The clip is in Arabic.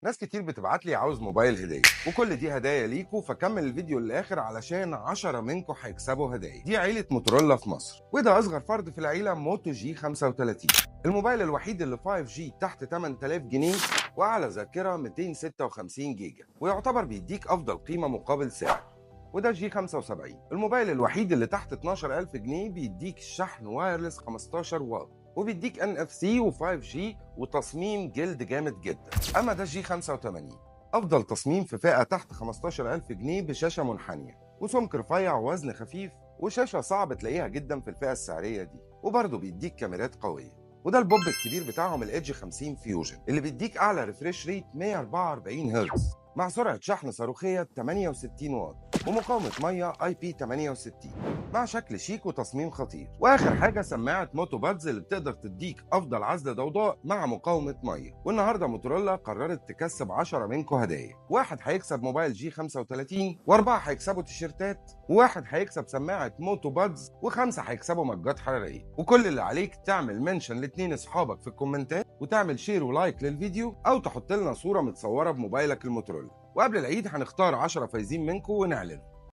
ناس كتير بتبعت لي عاوز موبايل هدية، وكل دي هدايا ليكوا، فكمل الفيديو للآخر علشان 10 منكم هيكسبوا هدايا. دي عيلة موتورولا في مصر، وده أصغر فرد في العيلة موتو جي 35، الموبايل الوحيد اللي 5G تحت 8000 جنيه، وأعلى ذاكرة 256 جيجا، ويعتبر بيديك أفضل قيمة مقابل سعر. وده جي 75، الموبايل الوحيد اللي تحت 12000 جنيه، بيديك شحن وايرلس 15 واط، وبيديك NFC و5G، وتصميم جلد جامد جدا. اما ده جي 85، افضل تصميم في فئه تحت 15000 جنيه، بشاشه منحنيه وسمك رفيع ووزن خفيف، وشاشه صعب تلاقيها جدا في الفئه السعريه دي، وبرضه بيديك كاميرات قويه. وده البوب الكبير بتاعهم الايدج 50 فيوجن، اللي بيديك اعلى ريفريش ريت 144 هرتز، مع سرعه شحن صاروخيه 68 واط، ومقاومه ميه IP68، مع شكل شيك وتصميم خطير. واخر حاجه سماعه موتو بادز، اللي بتقدر تديك افضل عزل ضوضاء مع مقاومه ميه. والنهارده موتورولا قررت تكسب 10 منكم هدايا، واحد هيكسب موبايل جي 35، واربعه هيكسبوا تيشيرتات، وواحد هيكسب سماعه موتو بادز، وخمسه هيكسبوا مجات حراريه. وكل اللي عليك تعمل منشن لاتنين اصحابك في الكومنتات، وتعمل شير ولايك للفيديو، او تحط لنا صوره متصوره بموبايلك الموتورولا. وقبل العيد هنختار 10 فايزين منكم ونعلن.